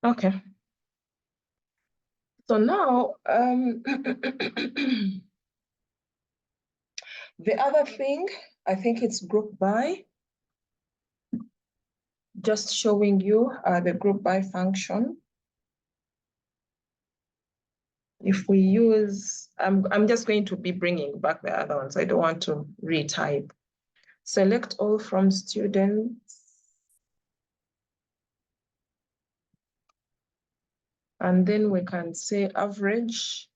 Okay. So now, the other thing, I think it's group by. Just showing you the group by function. If we use, I'm just going to be bringing back the other ones. I don't want to retype. Select all from students. And then we can say average.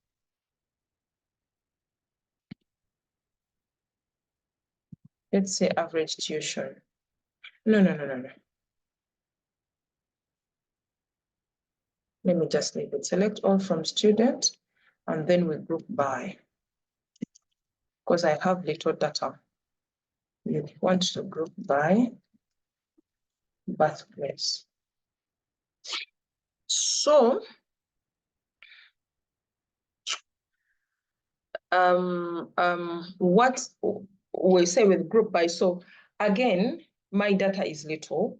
Let's say average tuition. No. Let me just leave it. Select all from student, and then we group by. Because I have little data. You want to group by birthplace. So, what we say with group by, so again, my data is little.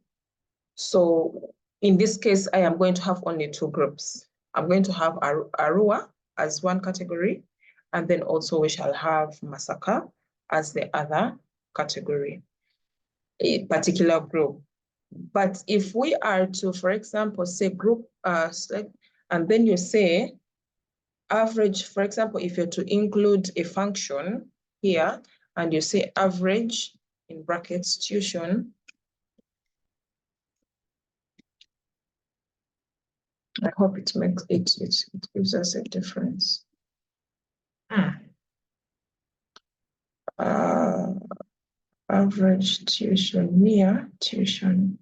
So in this case, I am going to have only two groups. I'm going to have Arua as one category, and then also we shall have Masaka as the other category, a particular group. But if we are to, for example, say group, and then you say average, for example, if you're to include a function here, and you say average in brackets tuition, I hope it makes it gives us a difference. Average tuition, near tuition,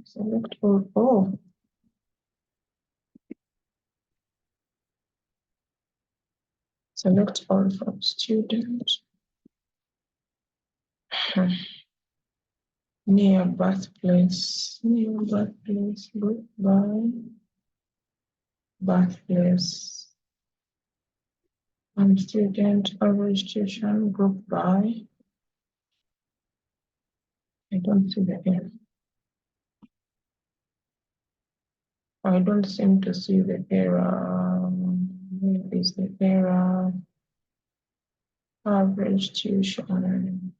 select all. Oh. Select all from student. Near birthplace, group by birthplace. And student average tuition, group by. I don't see the error. I don't seem to see the error. Where is the error? Average tuition.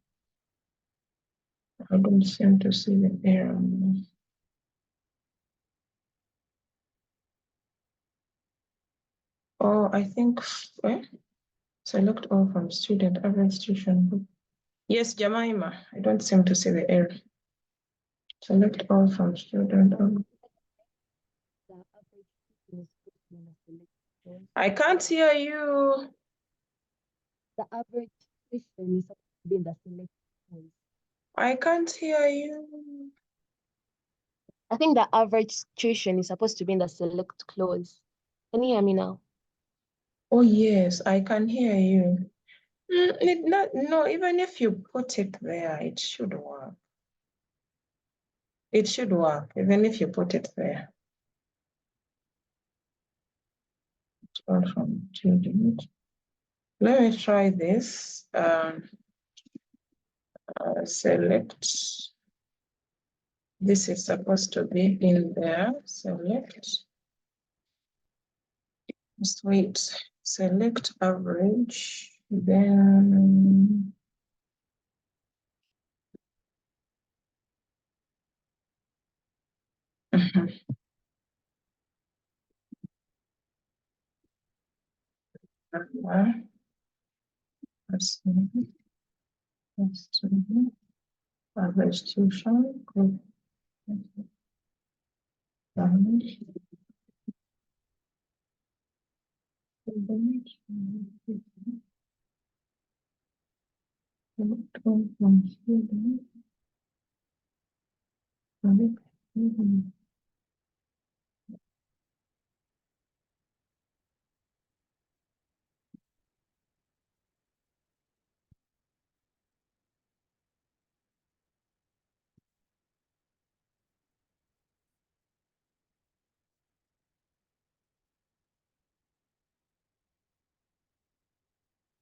I don't seem to see the error. Oh, I think, select all from student average tuition group. Yes, Jemima, I don't seem to see the error. Select all from student. I can't hear you. The average tuition is supposed to be in the select clause. I can't hear you. I think the average tuition is supposed to be in the select clause. Can you hear me now? Oh, yes, I can hear you. No, even if you put it there, it should work. It should work, even if you put it there. From student. Let me try this. Select. This is supposed to be in there. Select. Just wait. Select average. Then. Average tuition. Group.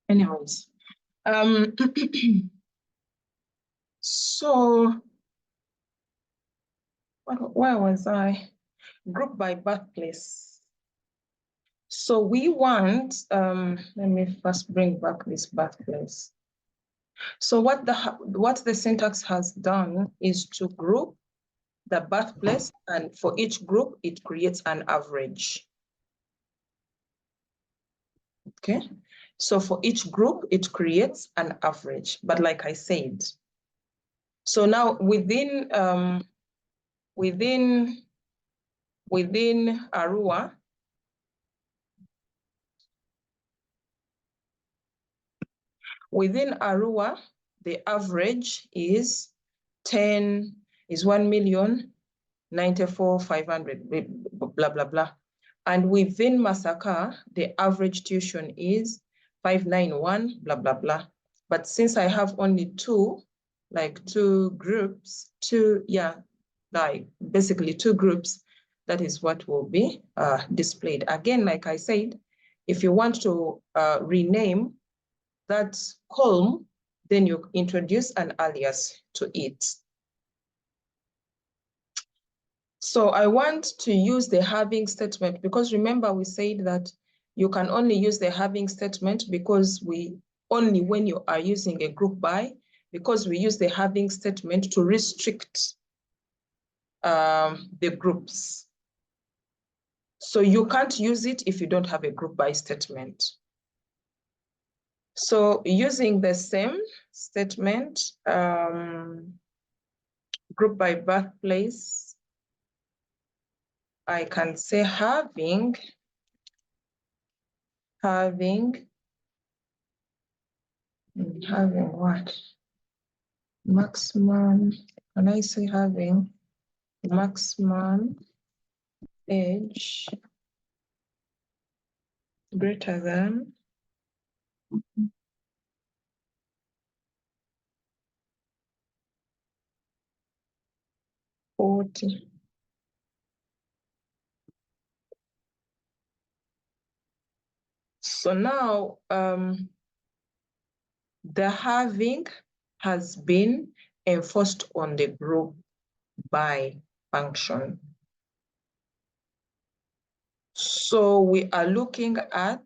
Anyways, So where was I? Group by birthplace. So we want, let me first bring back this birthplace. So what the syntax has done is to group the birthplace, and for each group, it creates an average. Okay, so for each group, it creates an average. But like I said, so now within Arua, the average is 1,094,500, blah, blah, blah. And within Masaka, the average tuition is 591, blah, blah, blah. But since I have only two groups, basically two groups, that is what will be displayed. Again, like I said, if you want to rename that column, then you introduce an alias to it. So I want to use the having statement, because remember we said that you can only use the having statement because only when you are using a group by, because we use the having statement to restrict the groups. So you can't use it if you don't have a group by statement. So using the same statement, group by birthplace, I can say having what? Maximum, can I say having maximum age greater than 40. So now the having has been enforced on the group by function. So we are looking at,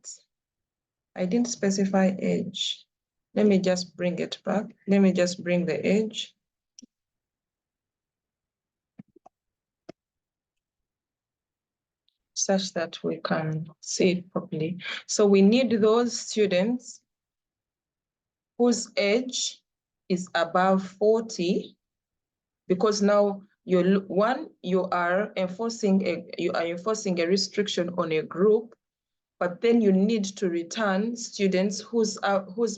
I didn't specify age. Let me just bring it back. Let me just bring the age. Such that we can see it properly. So we need those students whose age is above 40, because now you are enforcing a restriction on a group, but then you need to return students whose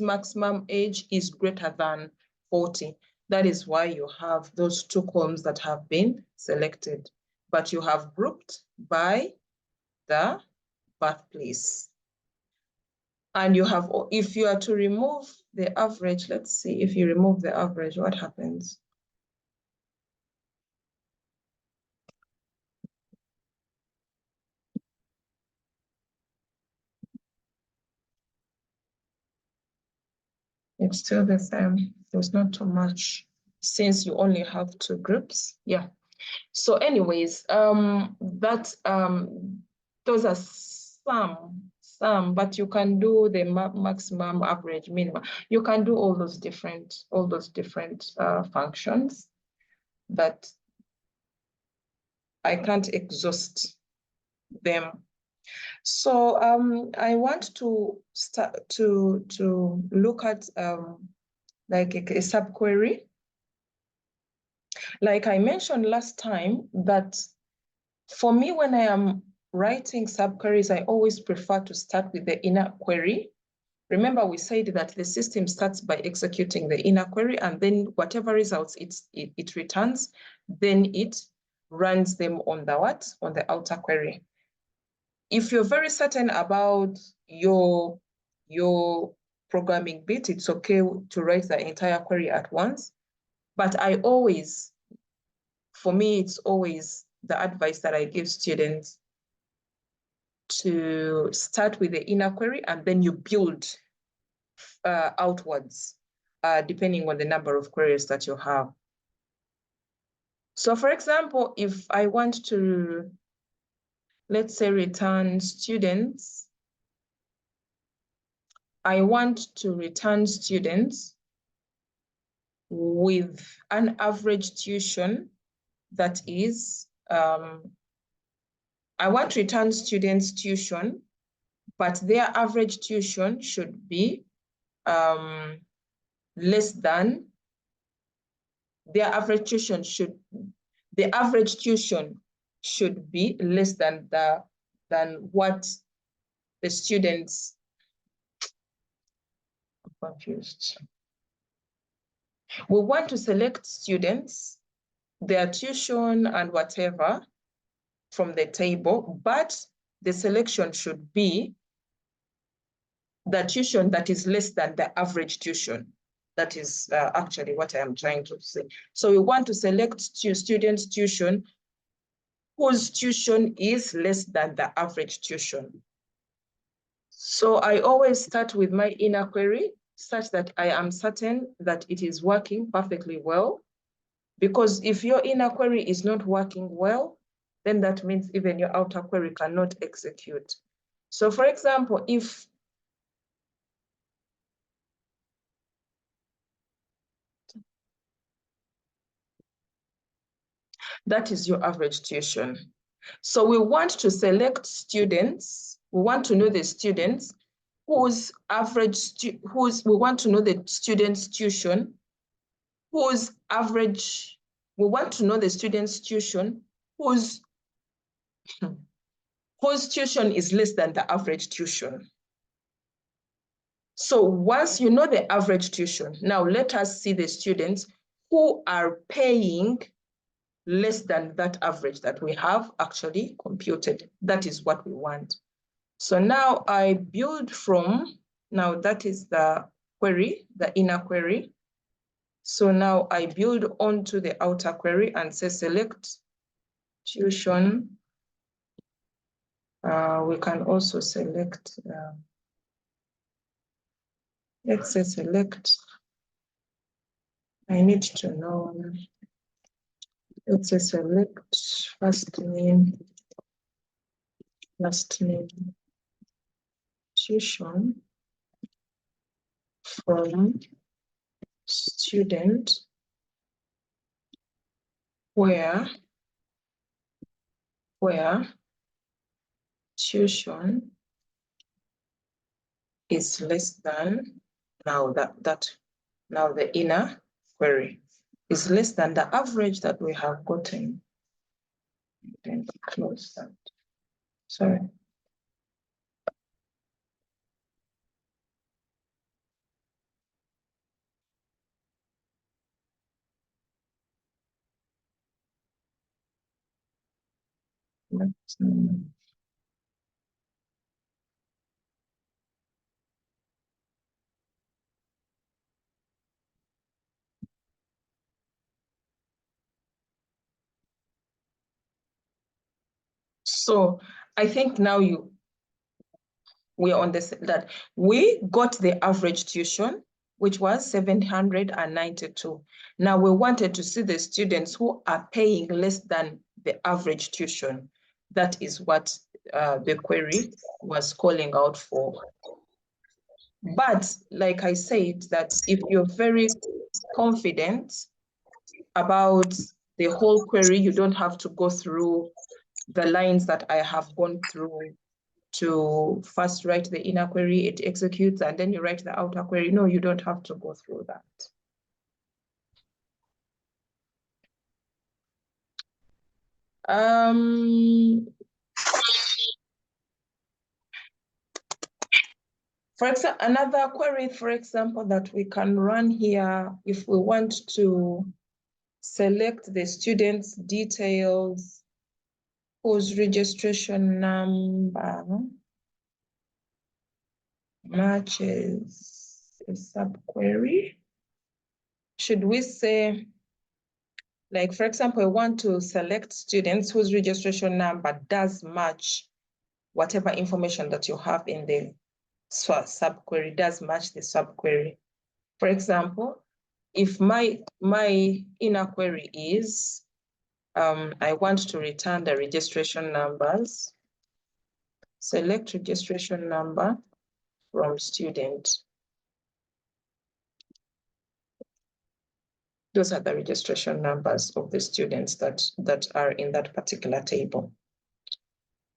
maximum age is greater than 40. That is why you have those two columns that have been selected, but you have grouped by the birthplace. And you have, if you are to remove the average, let's see, if you remove the average, what happens? It's still the same. There's not too much since you only have two groups. Yeah. So anyways, those are some, but you can do the maximum, average, minimum. You can do all those different functions that I can't exhaust them. So I want to start to look at like a subquery. Like I mentioned last time, that for me, when I am writing subqueries, I always prefer to start with the inner query. Remember, we said that the system starts by executing the inner query, and then whatever results it returns, then it runs them on the outer query. If you're very certain about your programming bit, it's okay to write the entire query at once. But for me, it's always the advice that I give students to start with the inner query, and then you build outwards, depending on the number of queries that you have. So for example, if I want to, let's say, return students, I want to return students with an average tuition that is, I want to return students' tuition, but their average tuition should be less than, the average tuition should be less than what the students, I'm confused. We want to select students, their tuition and whatever from the table, but the selection should be the tuition that is less than the average tuition. That is actually what I am trying to say. So we want to select students' tuition whose tuition is less than the average tuition. So I always start with my inner query such that I am certain that it is working perfectly well. Because if your inner query is not working well, then that means even your outer query cannot execute. So for example, if that is your average tuition. So we want to select students, we want to know the students whose we want to know the student's tuition, whose average, we want to know the student's tuition whose tuition is less than the average tuition. So once you know the average tuition, now let us see the students who are paying less than that average that we have actually computed. That is what we want. So now I build from, now that is the query, the inner query. So now I build onto the outer query and say select tuition. We can also select, let's say select, I need to know, let's say select first name, last name, tuition from student where tuition is less than, now now the inner query is less than the average that we have gotten. Then close that. Sorry. So I think now we are on this, that we got the average tuition, which was 792. Now we wanted to see the students who are paying less than the average tuition. That is what the query was calling out for. But like I said, that if you're very confident about the whole query, you don't have to go through the lines that I have gone through to first write the inner query, it executes, and then you write the outer query. No, you don't have to go through that. For example, another query, for example, that we can run here, if we want to select the student's details, whose registration number matches a subquery. Should we say, like, for example, I want to select students whose registration number does match whatever information that you have in the subquery does match the subquery. For example, if my inner query is, I want to return the registration numbers, select registration number from student. Those are the registration numbers of the students that are in that particular table.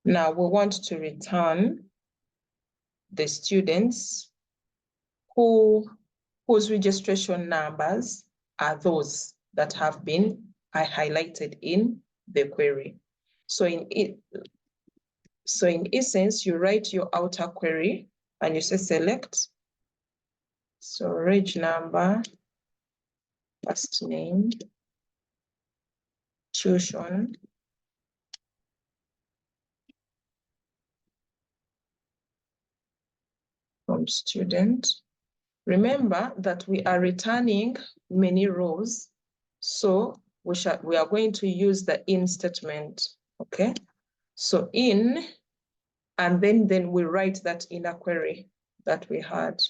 Now we want to return the students whose registration numbers are those that have been highlighted in the query. So in essence, you write your outer query and you say select. So reg number, first name, tuition, from student. Remember that we are returning many rows, so we are going to use the in statement, okay? So in, and then we write that inner query that we had.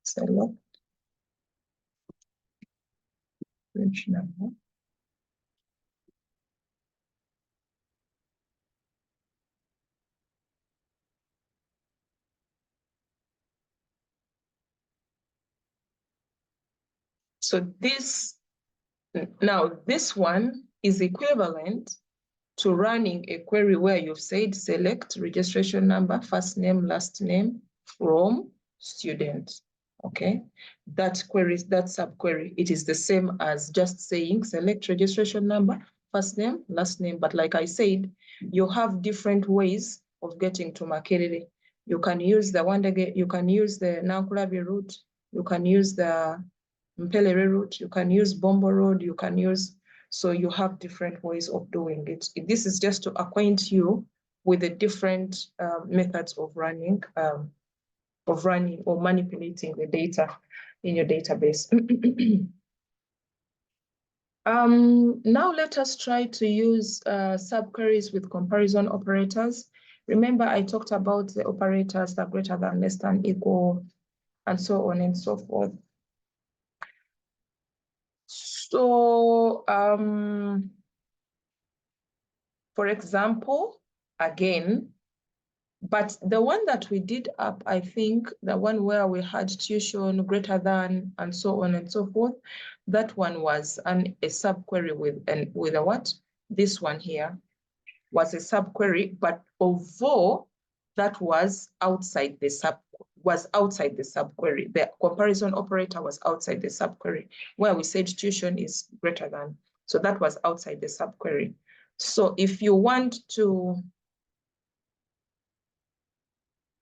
Select reg number. So this one is equivalent to running a query where you've said select registration number, first name, last name from student. Okay, that subquery, it is the same as just saying select registration number, first name, last name. But like I said, you have different ways of getting to Makerere. You can use the Wandage, you can use the Nankulabi route, you can use the Mpelere route, you can use Bombo Road, you can use, so you have different ways of doing it. This is just to acquaint you with the different methods of running or manipulating the data in your database. Now let us try to use subqueries with comparison operators. Remember, I talked about the operators that are greater than, less than, equal, and so on and so forth. So, for example, again, but the one that we did up, I think the one where we had tuition greater than and so on and so forth, that one was a subquery with a what? This one here was a subquery, but although that was outside the subquery, the comparison operator was outside the subquery, where we said tuition is greater than. So that was outside the subquery. So if you want to,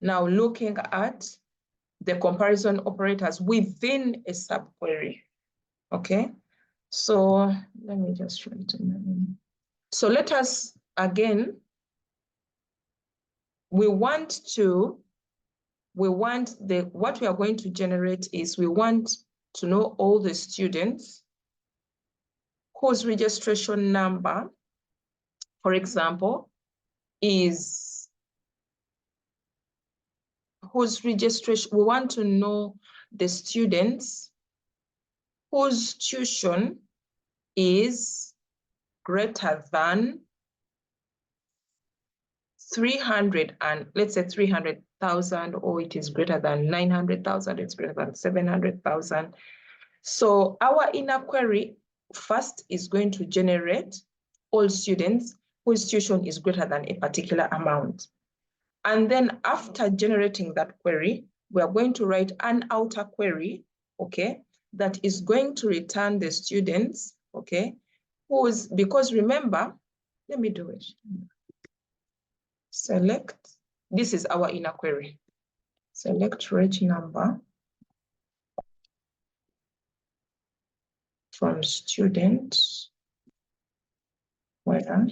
now looking at the comparison operators within a subquery, okay? So let me just try to, so let us, again, what we are going to generate is we want to know all the students whose registration number, for example, is whose registration, we want to know the students whose tuition is greater than 300 and let's say 300,000, or it is greater than 900,000, it's greater than 700,000. So our inner query first is going to generate all students whose tuition is greater than a particular amount. And then after generating that query, we are going to write an outer query, okay, that is going to return the students, okay, because remember, let me do it. Select, this is our inner query. Select reg number from student, where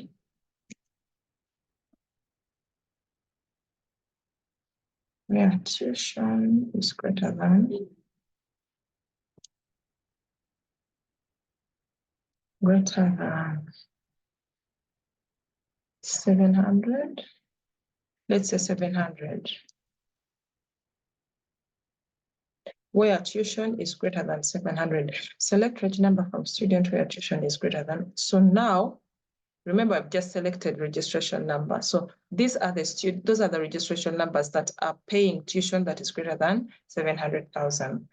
tuition is greater than 700. let's say 700, where tuition is greater than 700. Select reg number from student where tuition is greater than. So now, remember, I've just selected registration number. So those are the registration numbers that are paying tuition that is greater than 700,000.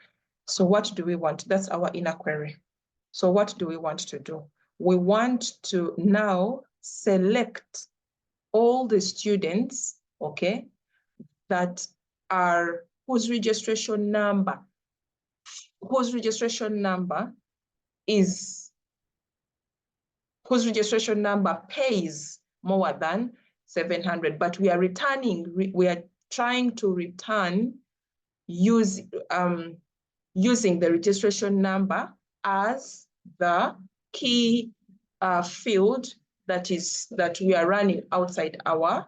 So what do we want? That's our inner query. So what do we want to do? We want to now select all the students, okay, that are whose registration number pays more than 700, but we are trying to return using the registration number as the key field that we are running outside our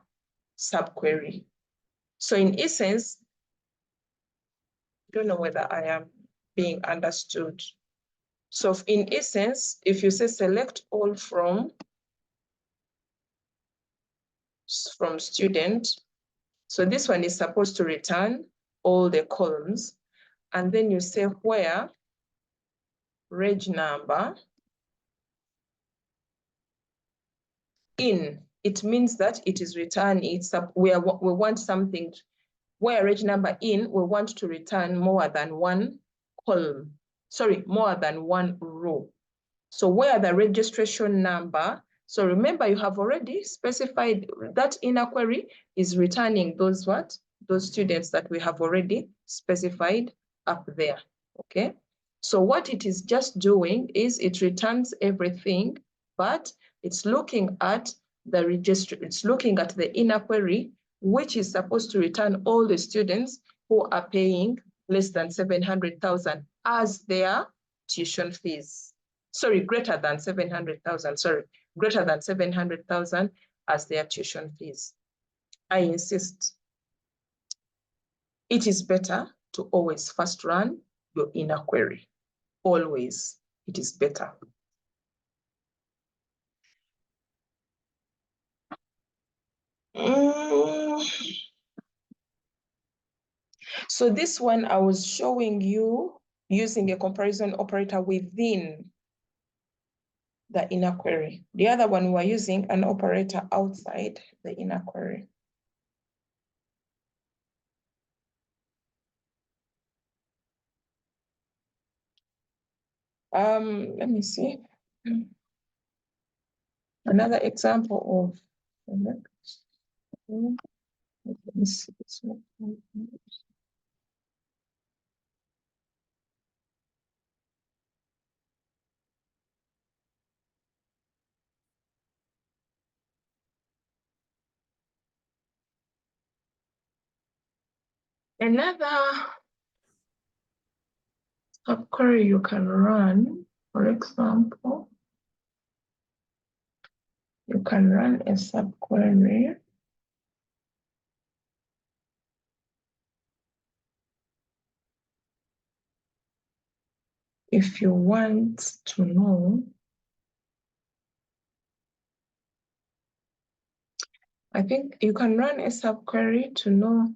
subquery. So in essence, I don't know whether I am being understood. So in essence, if you say select all from student, so this one is supposed to return all the columns, and then you say where reg number in, it means that it is returning, we want something where reg number in, we want to return more than one column, sorry, more than one row. So where the registration number, so remember you have already specified that inner query is returning those students that we have already specified up there, okay? So what it is just doing is it returns everything, but it's looking at the inner query, which is supposed to return all the students who are paying less than 700,000 as their tuition fees. Sorry, greater than 700,000, greater than 700,000 as their tuition fees. I insist, it is better to always first run your inner query. Always, it is better. So this one I was showing you using a comparison operator within the inner query. The other one we're using an operator outside the inner query. Let me see. Another example of, let me see this one. Another subquery you can run, for example, you can run a subquery if you want to know. I think you can run a subquery to know.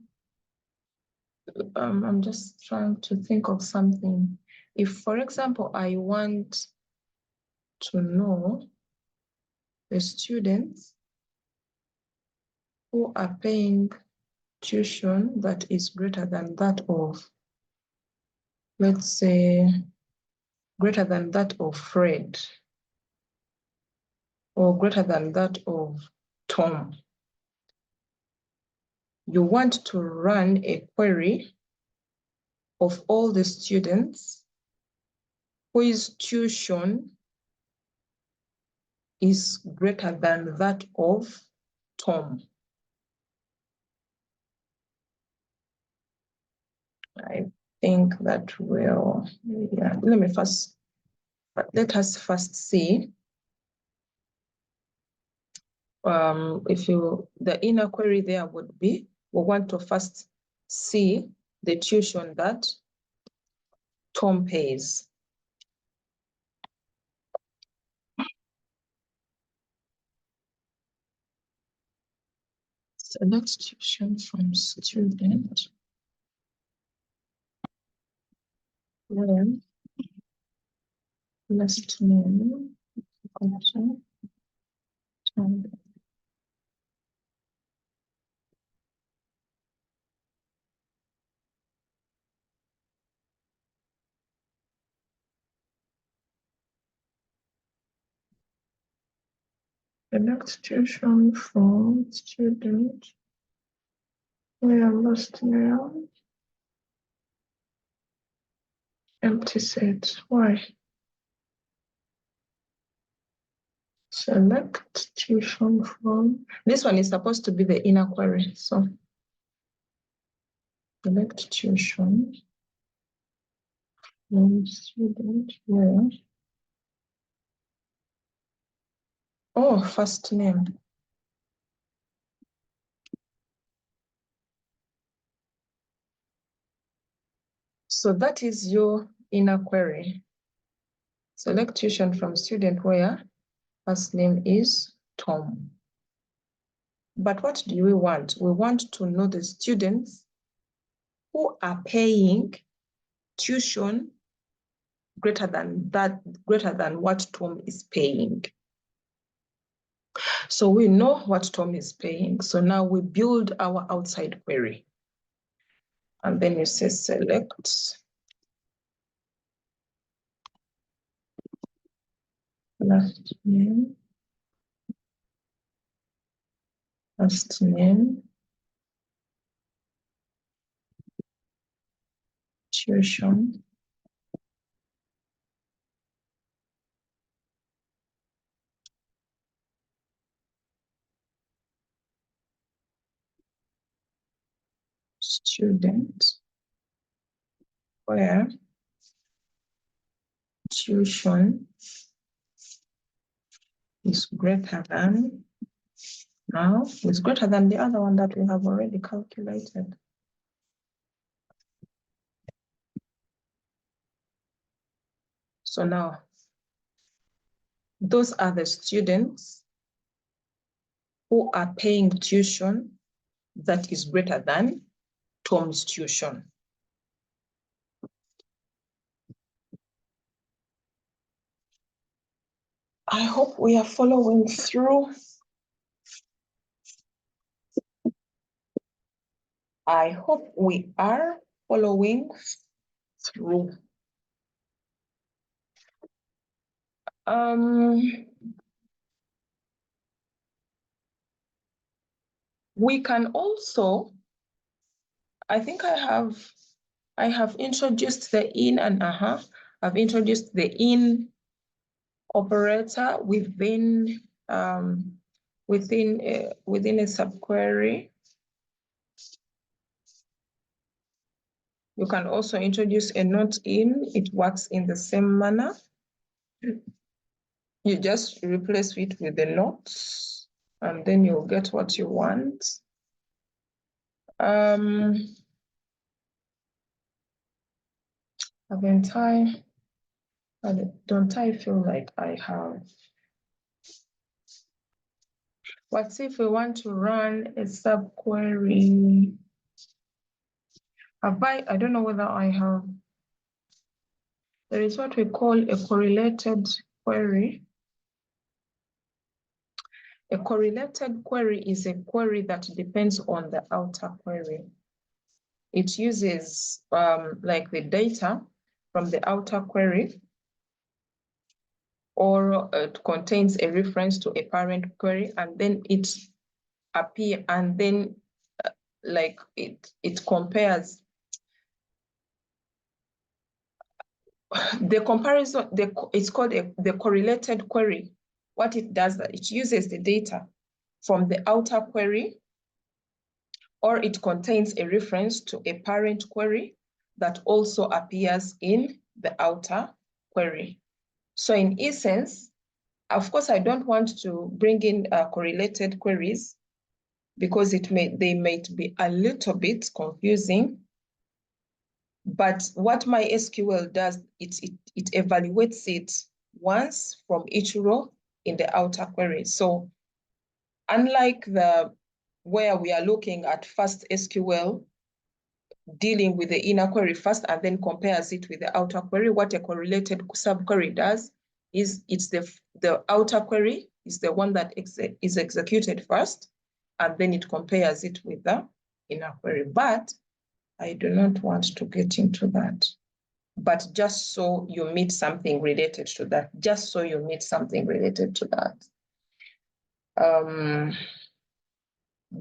I'm just trying to think of something. If, for example, I want to know the students who are paying tuition that is greater than that of, let's say, greater than that of Fred, or greater than that of Tom. You want to run a query of all the students whose tuition is greater than that of Tom. I think that will, yeah, let us first see. The inner query there would be, we want to first see the tuition that Tom pays. Select tuition from student. Then last name. Option. Select tuition from student. Where last name. Empty set. Why? Select tuition from. This one is supposed to be the inner query. So select tuition from student. Where? Oh, first name. So that is your inner query. Select tuition from student where first name is Tom. But what do we want? We want to know the students who are paying tuition greater than what Tom is paying. So we know what Tom is paying. So now we build our outside query. And then you say select last name, first name, tuition, student, where tuition is greater than, now is greater than the other one that we have already calculated. So now, those are the students who are paying tuition that is greater than Tom's tuition. I hope we are following through. I hope we are following through. We can also, I think I have introduced the in and I've introduced the in operator within within a subquery. You can also introduce a not in. It works in the same manner. You just replace it with the not, and then you'll get what you want. Don't I feel like I have? What if we want to run a subquery? I don't know whether I have. There is what we call a correlated query. A correlated query is a query that depends on the outer query. It uses like the data from the outer query, or it contains a reference to a parent query, and then it appears, and then like it compares the comparison. It's called the correlated query. What it does, that it uses the data from the outer query, or it contains a reference to a parent query that also appears in the outer query. So in essence, of course, I don't want to bring in correlated queries because they might be a little bit confusing. But what MySQL does, it evaluates it once from each row in the outer query. So unlike the where we are looking at first SQL, dealing with the inner query first and then compares it with the outer query. What a correlated subquery does is it's the outer query is the one that is executed first, and then it compares it with the inner query. But I do not want to get into that. But just so you meet something related to that, just so you meet something related to that.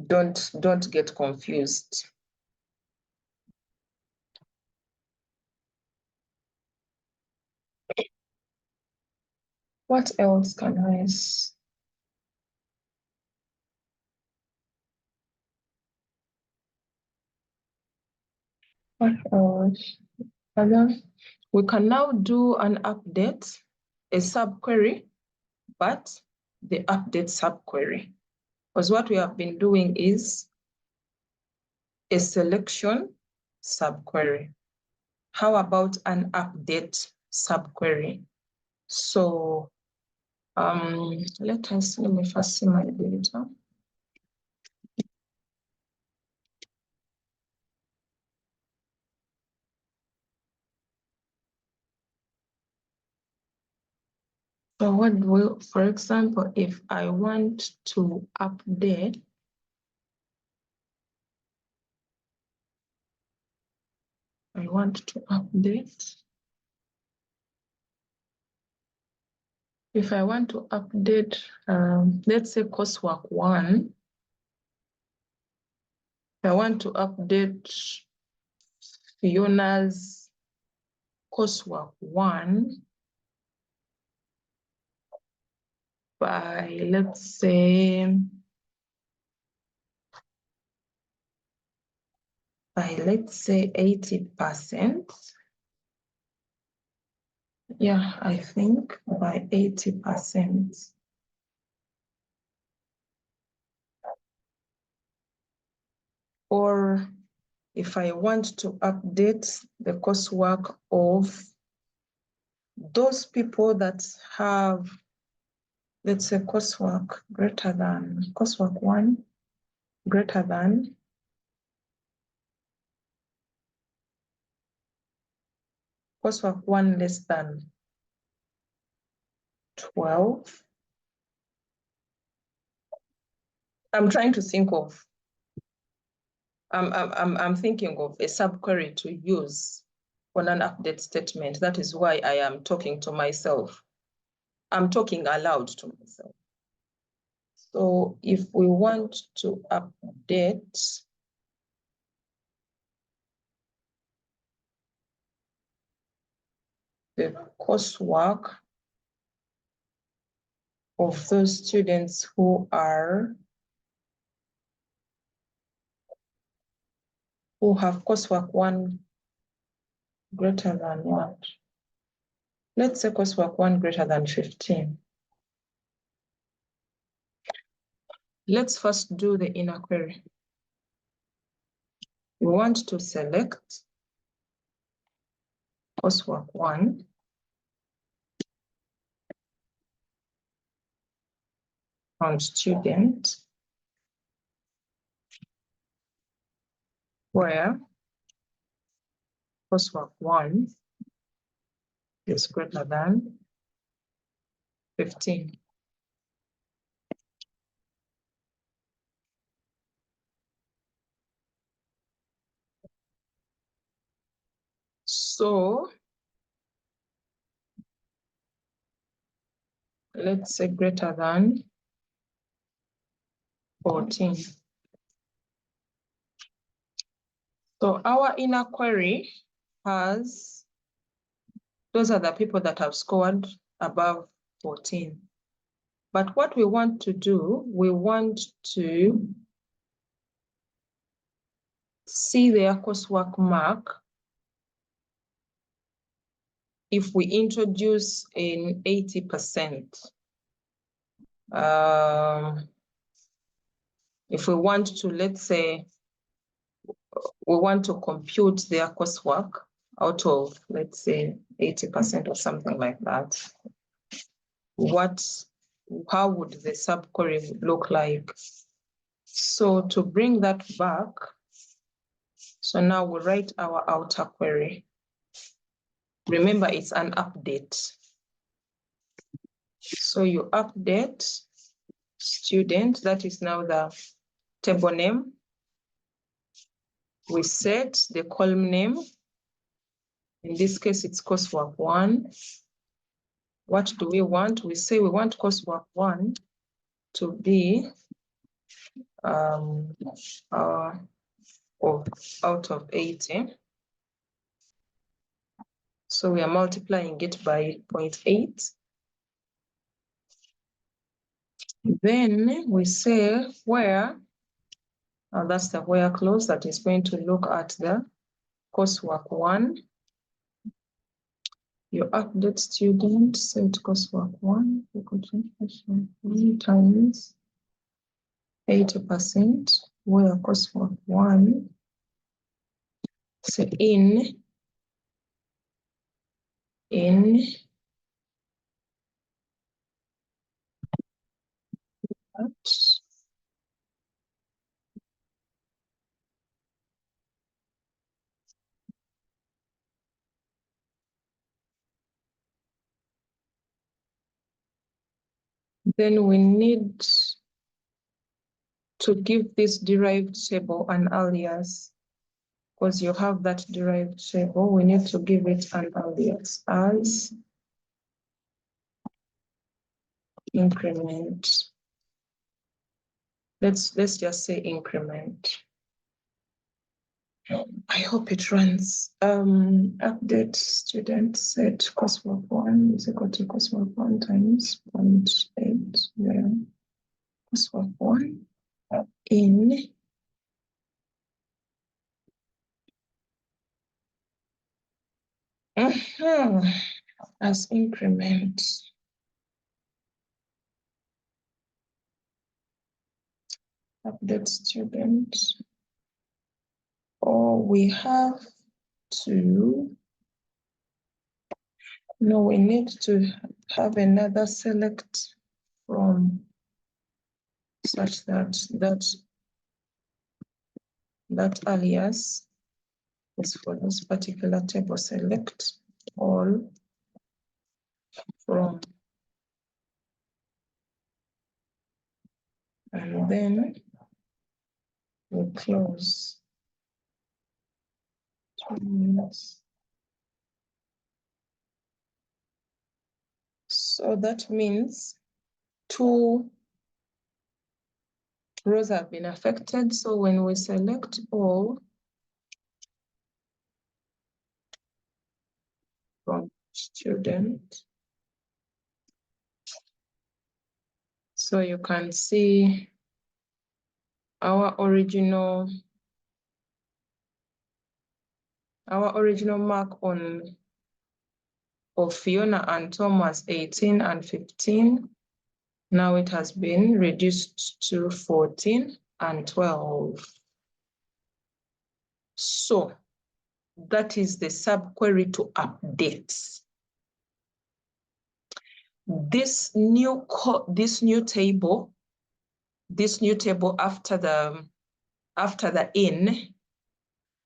Don't get confused. What else can I say? What else? We can now do an update, a subquery, but the update subquery. Because what we have been doing is a selection subquery. How about an update subquery? So let me first see my data. So what will, for example, if I want to update if I want to update, let's say coursework 1, I want to update Fiona's coursework 1 by, let's say 80%. Yeah, I think by 80%. Or if I want to update the coursework of those people that have, let's say, coursework 1 greater than coursework 1 less than 12. I'm trying to think of, I'm thinking of a subquery to use on an update statement. That is why I am talking to myself. I'm talking aloud to myself. So if we want to update the coursework of those students who have coursework 1 greater than what? Let's say coursework 1 greater than 15. Let's first do the inner query. We want to select coursework 1 on student where coursework 1 is greater than 15. So let's say greater than 14. So our inner query has, those are the people that have scored above 14. But what we want to do, we want to see their coursework mark if we introduce in 80%. If we want to, let's say, we want to compute their coursework out of, let's say, 80% or something like that, how would the subquery look like? So to bring that back, so now we write our outer query. Remember, it's an update. So you update student, that is now the table name. We set the column name. In this case, it's coursework 1. What do we want? We say we want coursework 1 to be out of 80. So we are multiplying it by 0.8. Then we say where, that's the where clause that is going to look at the coursework 1. You update student, set coursework 1 equal to coursework 1 times 80%, where coursework 1, so in that, then we need to give this derived table an alias, because you have that derived table. We need to give it an alias as increment. Let's just say increment. I hope it runs. Update student set coursework 1 is equal to coursework 1 times 0.8, where coursework 1 in as increment. Update student. Or we have to, no, we need to have another select from such that that alias is for this particular table. Select all from, and then we close 2 minutes. So that means 2 rows have been affected. So when we select all from student, so you can see our original mark on of Fiona and Tom was 18 and 15. Now it has been reduced to 14 and 12. So that is the subquery to update. This new table after the in,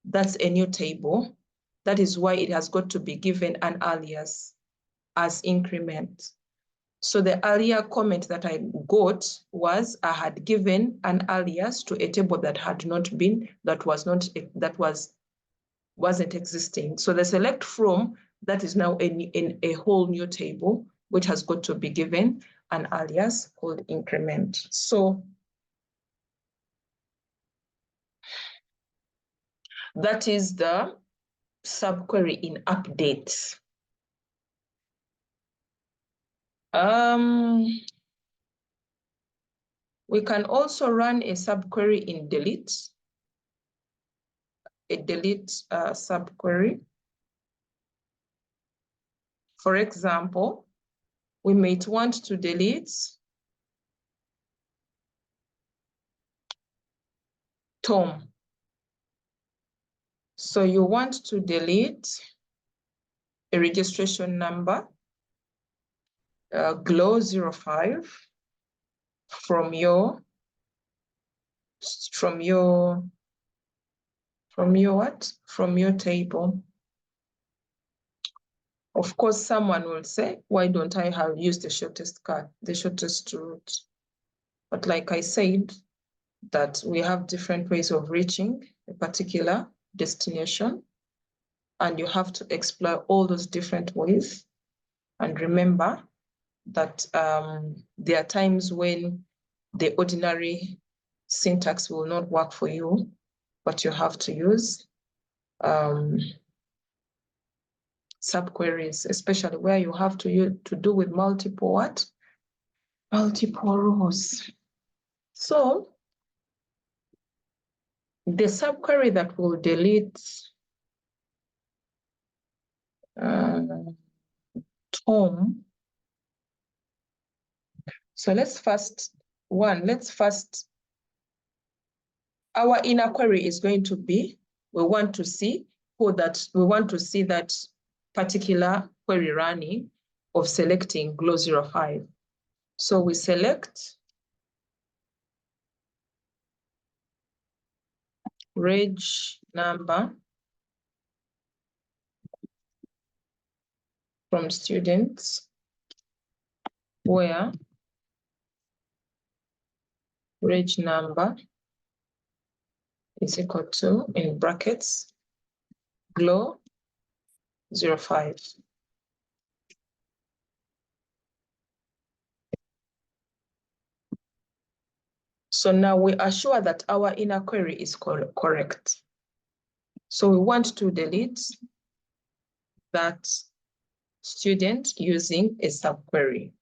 that's a new table. That is why it has got to be given an alias as increment. So the earlier comment that I got was I had given an alias to a table that had not been, wasn't existing. So the select from, that is now in a whole new table, which has got to be given an alias called increment. So that is the subquery in update. We can also run a subquery in delete, a delete subquery. For example, we might want to delete Tom. So you want to delete a registration number, GLOW 05, from your from your what? From your table. Of course, someone will say, why don't I have used the shortest cut, the shortest route? But like I said, that we have different ways of reaching a particular destination, and you have to explore all those different ways. And remember that there are times when the ordinary syntax will not work for you, but you have to use subqueries, especially where you have to do with multiple what? Multiple rows. So the subquery that will delete Tom. So let's first, our inner query is going to be, we want to see that particular query running of selecting Glow 05. So we select reg number from students where reg number is equal to, in brackets, Glow 05. So now we are sure that our inner query is correct. So we want to delete that student using a subquery.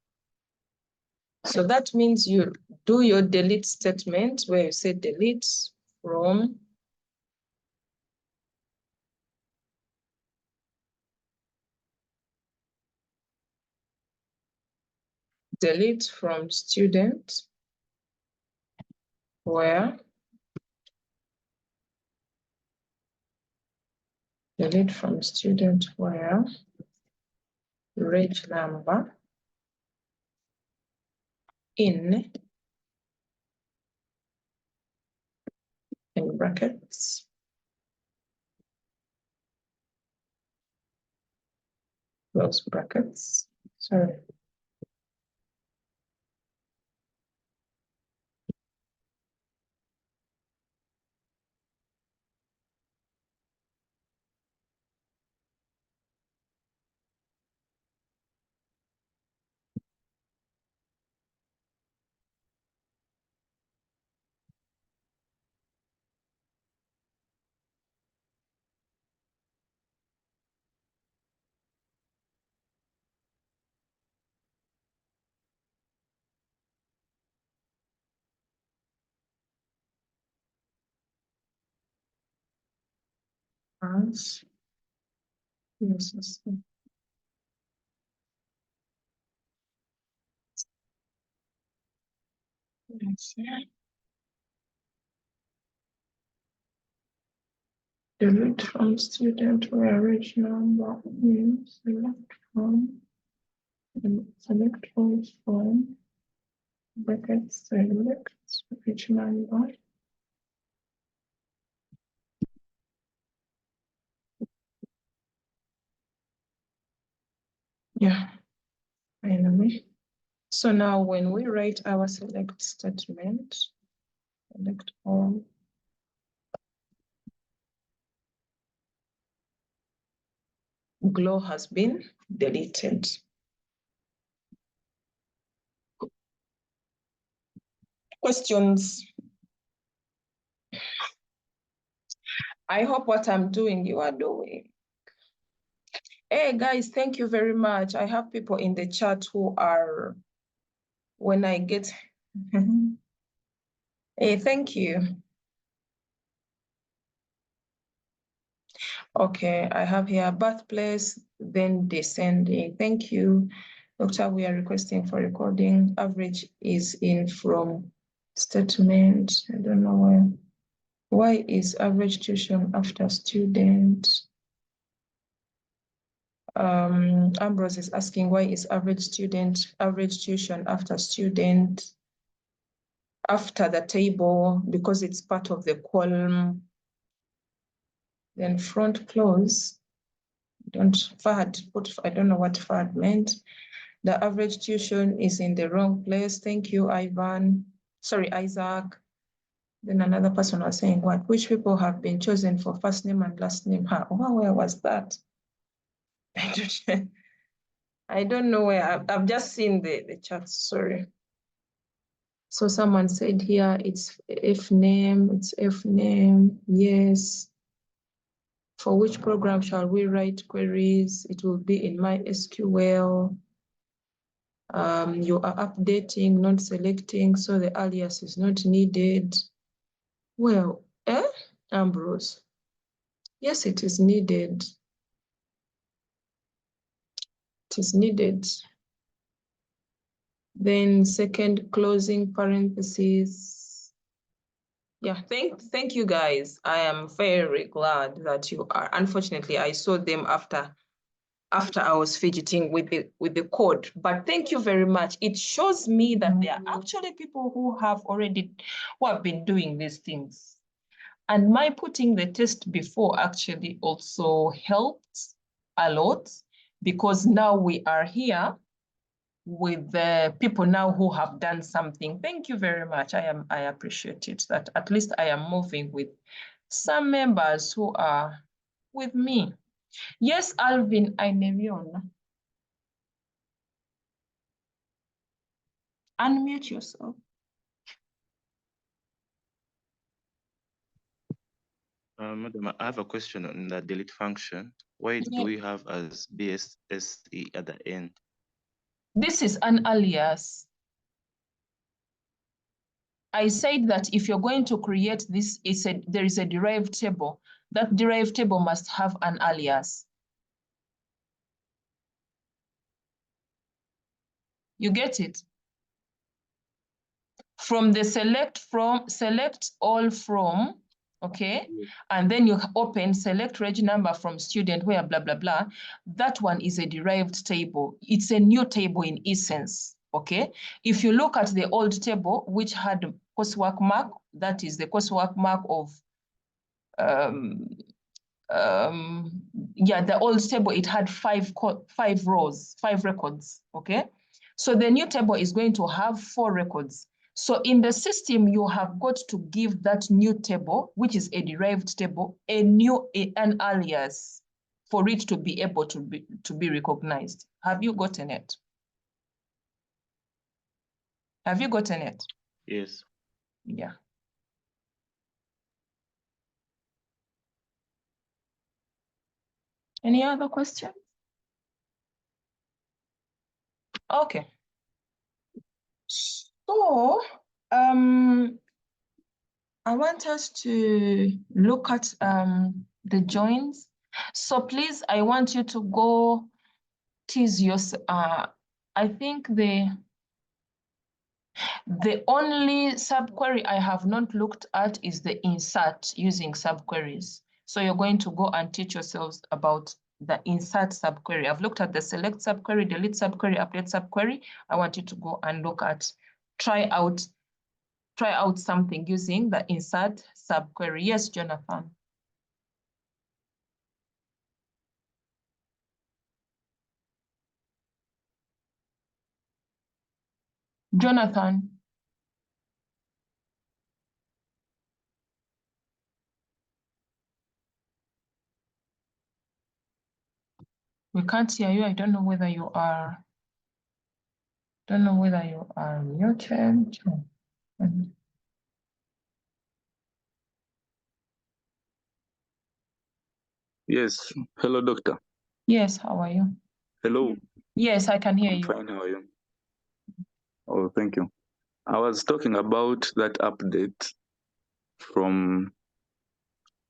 So that means you do your delete statement where you say delete from student where reg number in brackets close brackets, sorry. As yes. Delete from student where reg number is select from brackets select reg number. Yeah, finally. So now when we write our select statement, select all, Glow has been deleted. Questions? I hope what I'm doing, you are doing. Hey guys, thank you very much. I have people in the chat who are, when I get, hey, thank you. Okay, I have here birthplace, then descending. Thank you. Doctor, we are requesting for recording. Average is in from statement. I don't know why. Why is average tuition after student? Ambrose is asking, why is average tuition after student? after the table because it's part of the column. Then front clause, I don't know what FAD meant. The average tuition is in the wrong place. Thank you, Isaac. Then another person was saying, what? Which people have been chosen for first name and last name? Where was that? I don't know where. I've just seen the chat, sorry. So someone said here, it's F name, yes. For which program shall we write queries? It will be in MySQL. You are updating, not selecting, so the alias is not needed. Well, Ambrose? Yes, it is needed. It is needed. Then second closing parentheses. Yeah, thank you guys. I am very glad that you are. Unfortunately, I saw them after I was fidgeting with the code. But thank you very much. It shows me that there are actually people who have been doing these things. And my putting the test before actually also helped a lot because now we are here with the people now who have done something. Thank you very much. I appreciate it that at least I am moving with some members who are with me. Yes, Alvin, I neviona. Unmute yourself. Madam, I have a question on the delete function. Why do we have as BSSE at the end? This is an alias. I said that if you're going to create this, there is a derived table. That derived table must have an alias. You get it? From the select all from, okay? Yes. And then you open select reg number from student where blah, blah, blah. That one is a derived table. It's a new table in essence, okay? If you look at the old table, which had coursework mark, that is the coursework mark of, the old table, it had five rows, 5 records, okay? So the new table is going to have 4 records. So in the system, you have got to give that new table, which is a derived table, an alias for it to be able to be recognized. Have you gotten it? Have you gotten it? Yes. Yeah. Any other questions? Okay. So, I want us to look at the joins. So please, I want you to go tease yourself. I think the only subquery I have not looked at is the insert using subqueries. So you're going to go and teach yourselves about the insert subquery. I've looked at the select subquery, delete subquery, update subquery. I want you to go and look at, try out something using the insert subquery. Yes, Jonathan. Jonathan. We can't hear you. I don't know whether you are muted. Yes. Hello, doctor. Yes, how are you? Hello. Yes, I can hear you. Fine, how are you? Oh, thank you. I was talking about that update from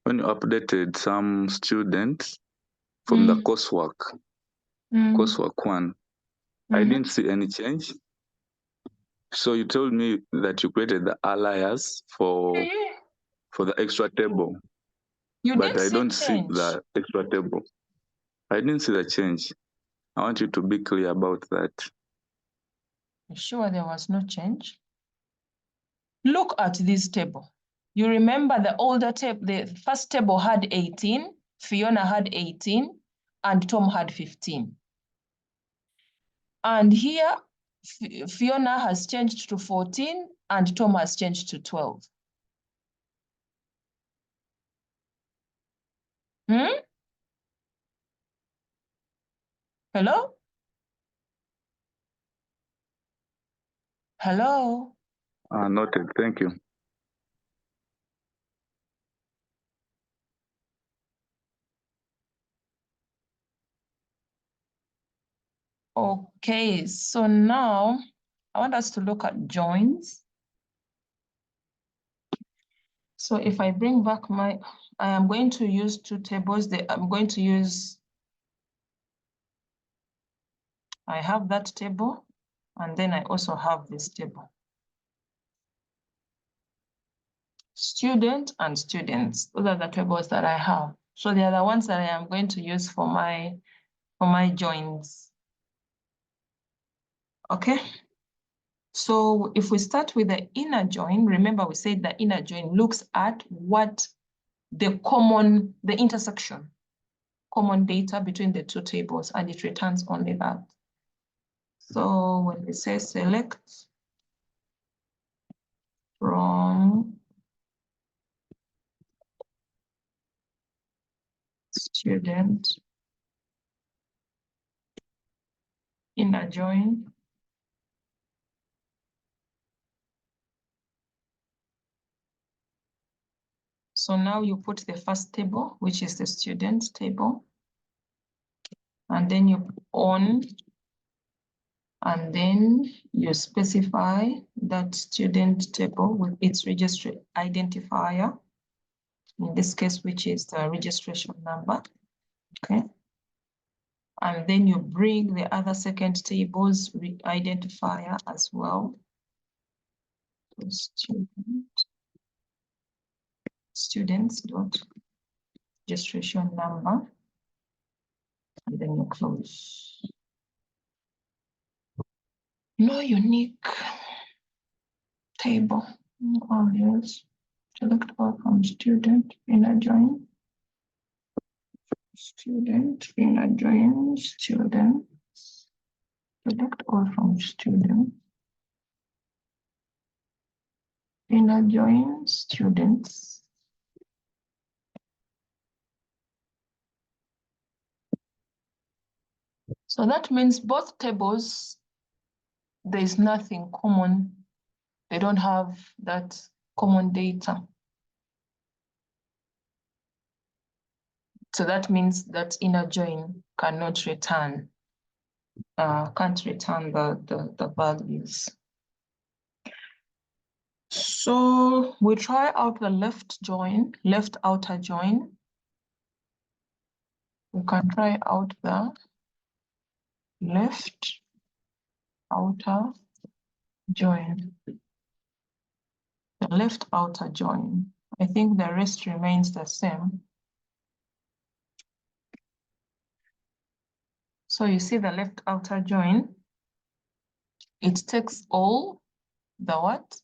when you updated some students from the coursework, coursework 1. I didn't see any change. So you told me that you created the alias for the extra table. But I don't see the extra table. I didn't see the change. I want you to be clear about that. You sure there was no change? Look at this table. You remember the older table, the first table had 18, Fiona had 18, and Tom had 15. And here, Fiona has changed to 14, and Tom has changed to 12. Hello? Hello? Noted. Thank you. Okay, so now I want us to look at joins. So if I bring back I am going to use two tables. I'm going to use, I have that table, and then I also have this table. Student and students, those are the tables that I have. So they are the ones that I am going to use for my joins. Okay. So if we start with the inner join, remember we said the inner join looks at what the intersection, common data between the two tables, and it returns only that. So when we say select from student inner join, so now you put the first table, which is the student table, and then you on, and then you specify that student table with its registry identifier, in this case, which is the registration number, okay? And then you bring the other second table's identifier as well. Students dot registration number, and then you close. No unique table. Yes. Select all from student inner join. Student inner join student. Select all from student inner join students. So that means both tables, there is nothing common. They don't have that common data. So that means that inner join cannot return, can't return the values. So we try out the left outer join. We can try out the left outer join. The left outer join. I think the rest remains the same. So you see the left outer join, it takes all the what?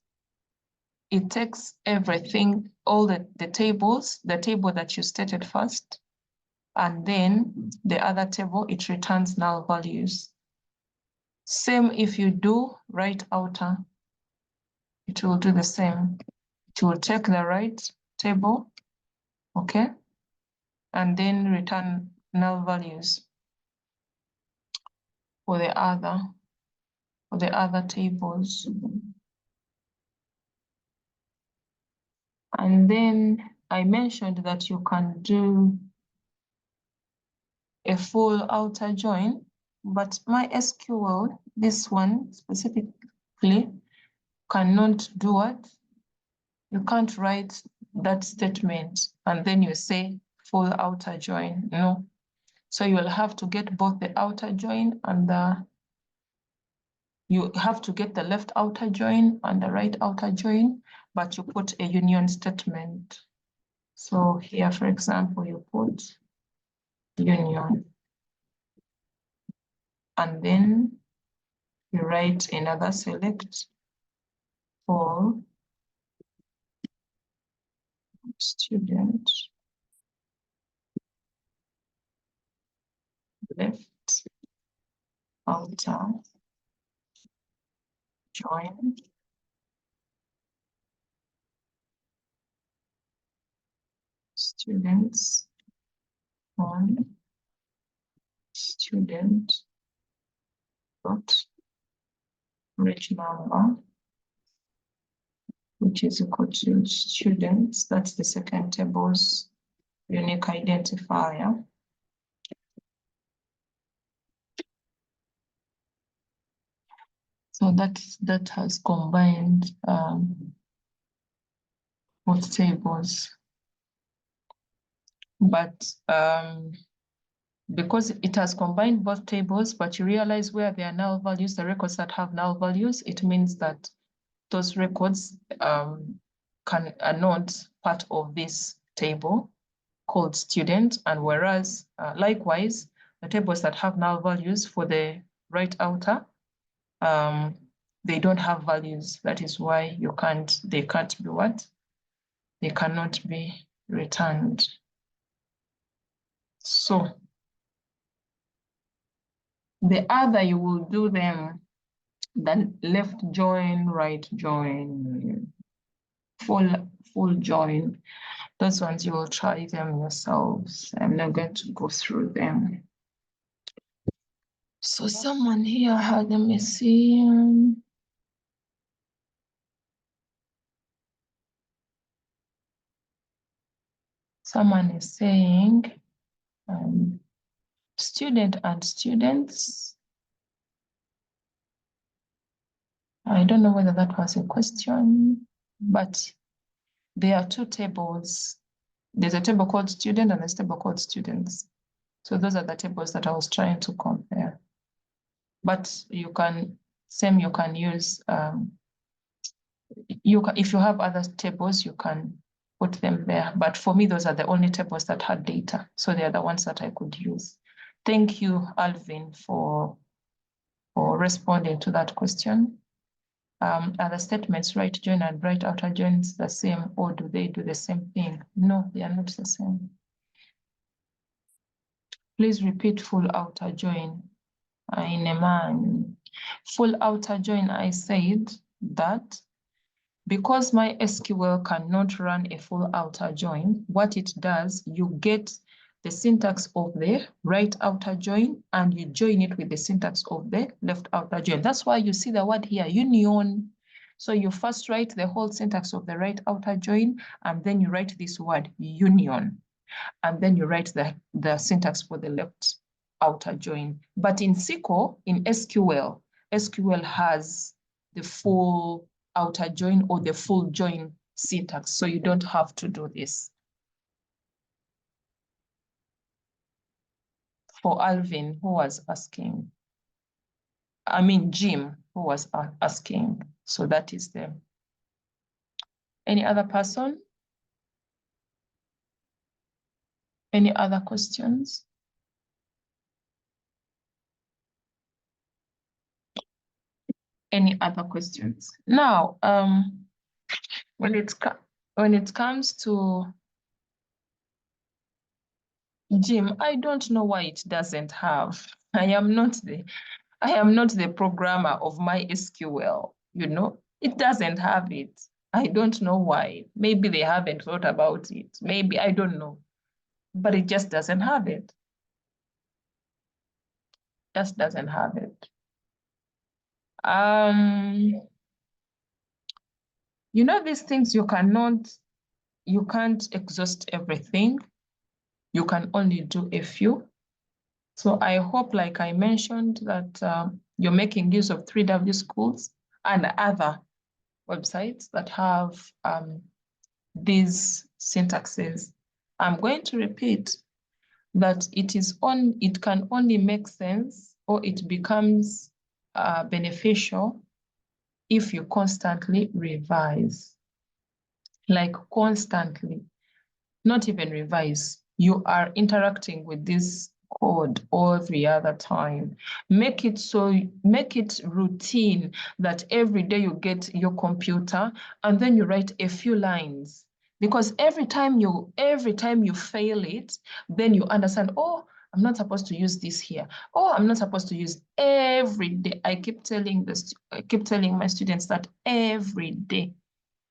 It takes everything, all the tables, the table that you stated first, and then the other table, it returns null values. Same if you do right outer, it will do the same. It will take the right table, okay, and then return null values for the other tables. And then I mentioned that you can do a full outer join, but MySQL, this one specifically, cannot do what? You can't write that statement and then you say full outer join, no. So you will have to get both the outer join and you have to get the left outer join and the right outer join, but you put a union statement. So here, for example, you put union, and then you write another select for student left outer join students on student dot reg number, which is equal to students. That's the second table's unique identifier. So that has combined both tables. But because it has combined both tables, but you realize where there are null values, the records that have null values, it means that those records are not part of this table called student. And whereas likewise, the tables that have null values for the right outer, they don't have values. That is why they can't be what? They cannot be returned. So the other, you will do them, then left join, right join, full join. Those ones you will try them yourselves. I'm not going to go through them. So someone here had, let me see. Someone is saying student and students. I don't know whether that was a question, but there are two tables. There's a table called student and there's a table called students. So those are the tables that I was trying to compare. But you can use, if you have other tables, you can put them there. But for me, those are the only tables that had data. So they are the ones that I could use. Thank you, Alvin, for responding to that question. Are the statements right join and right outer joins the same, or do they do the same thing? No, they are not the same. Please repeat full outer join. In a man, full outer join, I said that because MySQL cannot run a full outer join, what it does, you get the syntax of the right outer join and you join it with the syntax of the left outer join. That's why you see the word here, union. So you first write the whole syntax of the right outer join, and then you write this word union, and then you write the syntax for the left outer join. But in SQL, in SQL has the full outer join or the full join syntax, so you don't have to do this. For Alvin, who was asking, I mean Jim, who was asking, so that is them. Any other person? Any other questions? Any other questions? Now, when it comes to Jim, I don't know why it doesn't have. I am not the programmer of MySQL, you know. It doesn't have it. I don't know why. Maybe they haven't thought about it. Maybe, I don't know. But it just doesn't have it. Just doesn't have it. You know, these things you can't exhaust everything. You can only do a few. So I hope, like I mentioned, that you're making use of 3W schools and other websites that have these syntaxes. I'm going to repeat that it can only make sense, or it becomes beneficial if you constantly revise. Like constantly, not even revise. You are interacting with this code every other time. Make it routine that every day you get your computer and then you write a few lines. Because every time you fail it, then you understand, oh, I'm not supposed to use this here. Oh, I'm not supposed to use every day. I keep telling my students that every day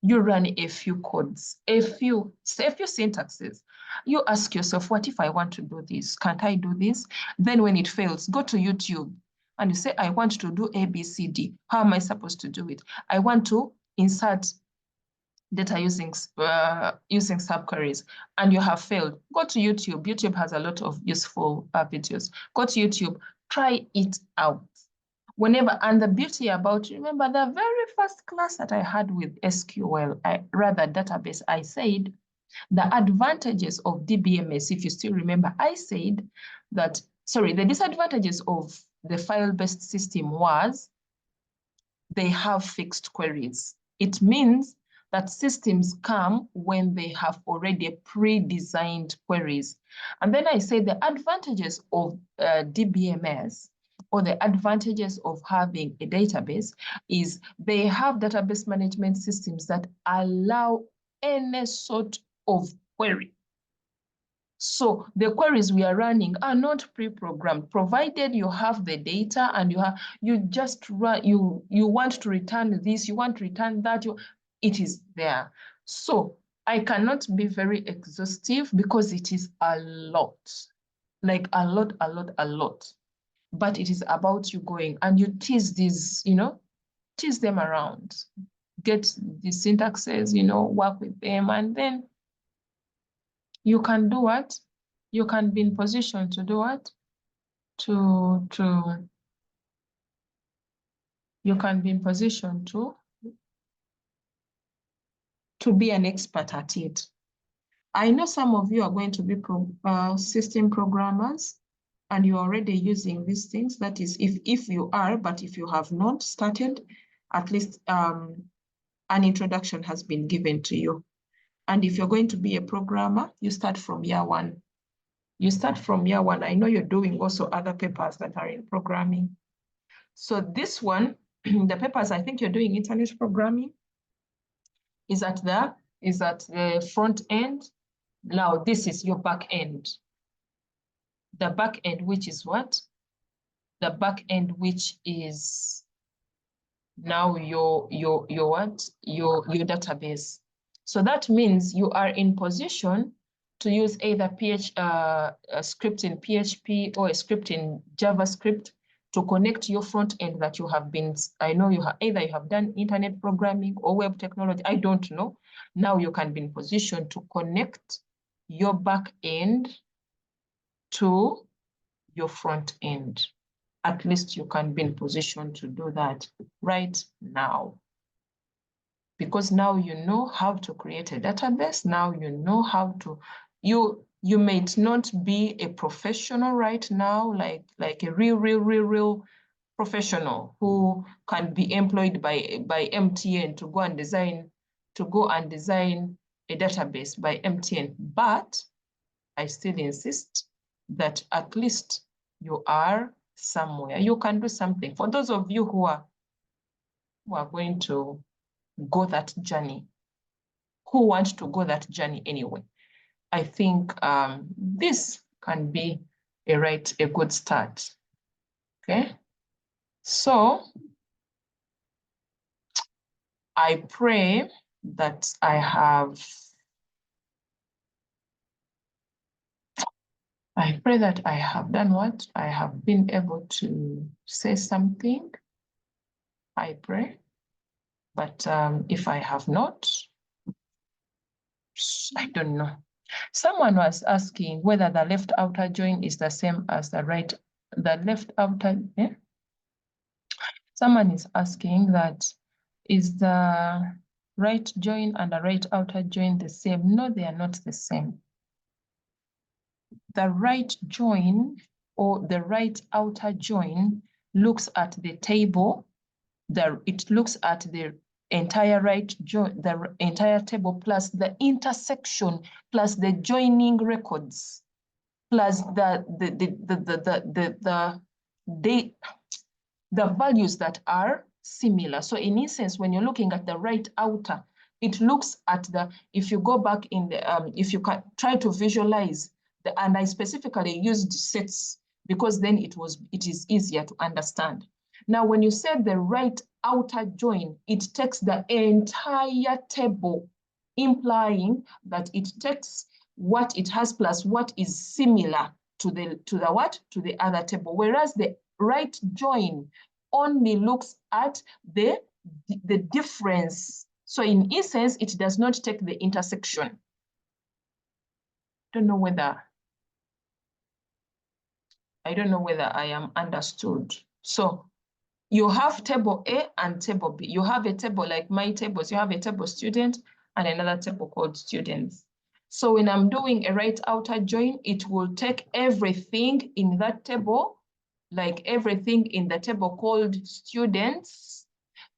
you run a few codes, a few syntaxes. You ask yourself, what if I want to do this? Can't I do this? Then when it fails, go to YouTube and you say, I want to do A, B, C, D. How am I supposed to do it? I want to insert data using subqueries, and you have failed. Go to YouTube. YouTube has a lot of useful videos. Go to YouTube, try it out. Whenever, and the beauty about, remember the very first class that I had with SQL, database, I said the advantages of DBMS, if you still remember, I said that, sorry, the disadvantages of the file-based system was they have fixed queries. It means that systems come when they have already pre-designed queries. And then I say the advantages of DBMS, or the advantages of having a database, is they have database management systems that allow any sort of query. So the queries we are running are not pre-programmed, provided you have the data and you just run, you want to return this, you want to return that, it is there. So I cannot be very exhaustive because it is a lot, like a lot. But it is about you going and you tease these, tease them around, get the syntaxes, work with them, and then you can do what? You can be in position to do what? You can be in position to be an expert at it. I know some of you are going to be system programmers and you're already using these things. That is, if you are, but if you have not started, at least an introduction has been given to you. And if you're going to be a programmer, you start from year one. You start from year one. I know you're doing also other papers that are in programming. So this one, the papers I think you're doing internet programming is at the front end. Now this is your back end. The back end, which is what? The back end, which is now your what? Your database. So that means you are in position to use either a script in PHP or a script in JavaScript to connect your front end that you have been, I know you have, either you have done internet programming or web technology, I don't know. Now you can be in position to connect your back end to your front end. At least you can be in position to do that right now. Because now you know how to create a database. Now you know how to, you might not be a professional right now, like a real professional who can be employed by MTN to go and design a database by MTN. But I still insist that at least you are somewhere. You can do something. For those of you who are going to go that journey, who want to go that journey anyway, I think this can be a good start. Okay, so I pray that I have done what? I have been able to say something. I pray. But if I have not, I don't know. Someone was asking whether the left outer join is the same as the left outer. Yeah? Someone is asking that, is the right join and the right outer join the same? No, they are not the same. The right join or the right outer join looks at the table. It looks at the entire right join, the entire table plus the intersection plus the joining records plus the values that are similar. So in essence, when you're looking at the right outer, it looks at the, if you go back in the, if you can try to visualize the, and I specifically used sets because then it is easier to understand. Now, when you say the right outer join, it takes the entire table, implying that it takes what it has plus what is similar to the other table, whereas the right join only looks at the difference. So in essence, it does not take the intersection. I don't know whether I am understood. So you have table A and table B. You have a table like my tables. You have a table student and another table called students. So when I'm doing a right outer join, it will take everything in that table, like everything in the table called students,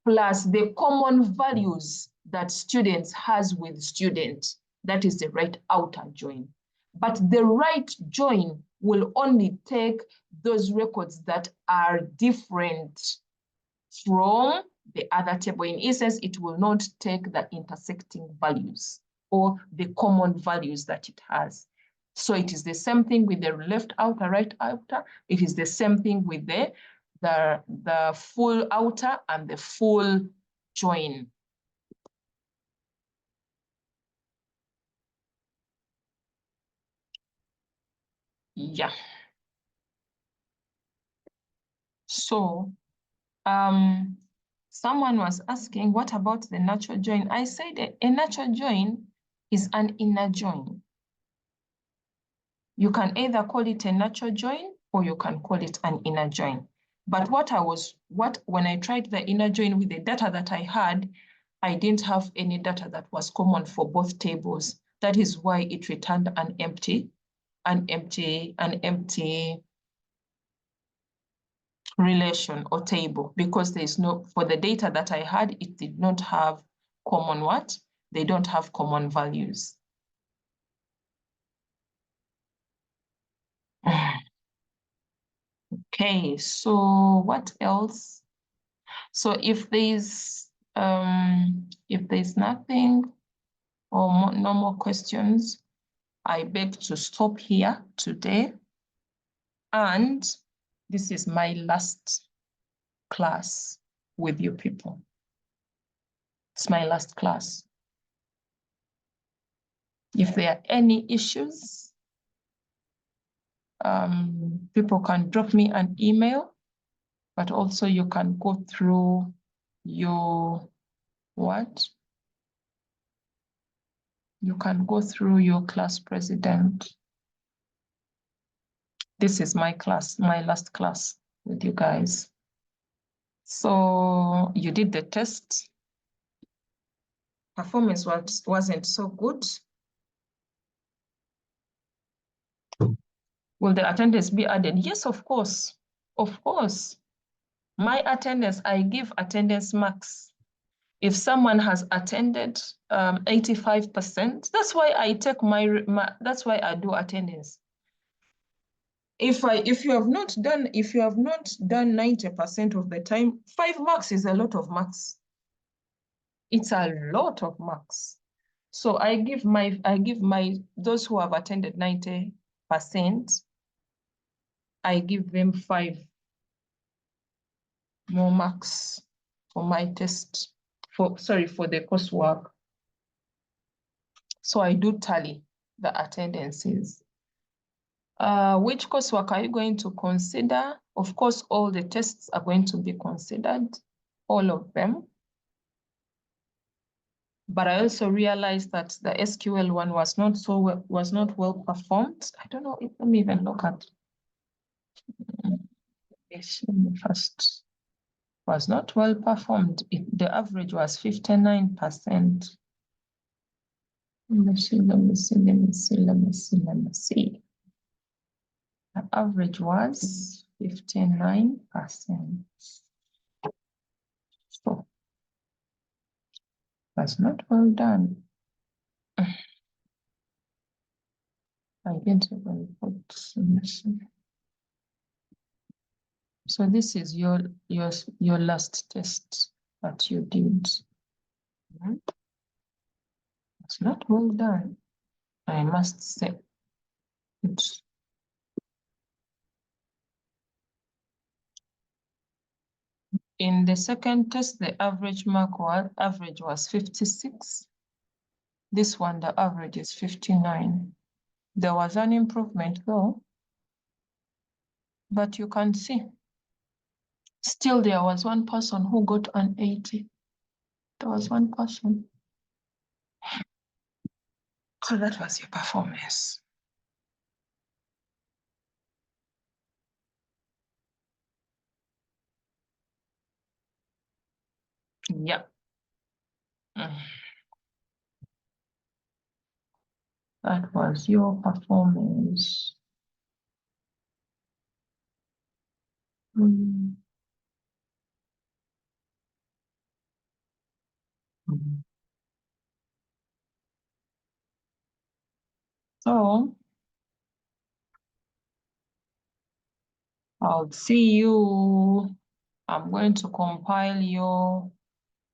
plus the common values that students has with student. That is the right outer join. But the right join will only take those records that are different from the other table. In essence, it will not take the intersecting values or the common values that it has. So it is the same thing with the left outer, right outer. It is the same thing with the full outer and the full join. Yeah. So someone was asking, what about the natural join? I said a natural join is an inner join. You can either call it a natural join or you can call it an inner join. But when I tried the inner join with the data that I had, I didn't have any data that was common for both tables. That is why it returned an empty relation or table, because there is no, for the data that I had, it did not have common what? They don't have common values. Okay, so what else? So if there's nothing or no more questions, I beg to stop here today. And this is my last class with you people. It's my last class. If there are any issues, people can drop me an email, but also you can go through your you can go through your class president. This is my class, my last class with you guys. So you did the test. Performance wasn't so good. Will the attendance be added? Yes, of course. Of course. My attendance, I give attendance marks. If someone has attended 85%, that's why I take that's why I do attendance. If you have not done 90% of the time, 5 marks is a lot of marks. It's a lot of marks. So I give those who have attended 90%, I give them 5 more marks for my test, for the coursework. So I do tally the attendances. Which coursework are you going to consider? Of course, all the tests are going to be considered, all of them. But I also realized that the SQL one was not well performed. I don't know, let me even look at first. Was not well performed. The average was 59%. Let me see. The average was 59%. So that's not well done. I didn't even put submission. So this is your last test that you did. It's not well done, I must say. It's in the second test, the average was 56. This one, the average is 59. There was an improvement though, but you can see, still there was one person who got an 80. There was one person. So that was your performance. Yeah. That was your performance. So I'll see you. I'm going to compile your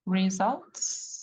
results.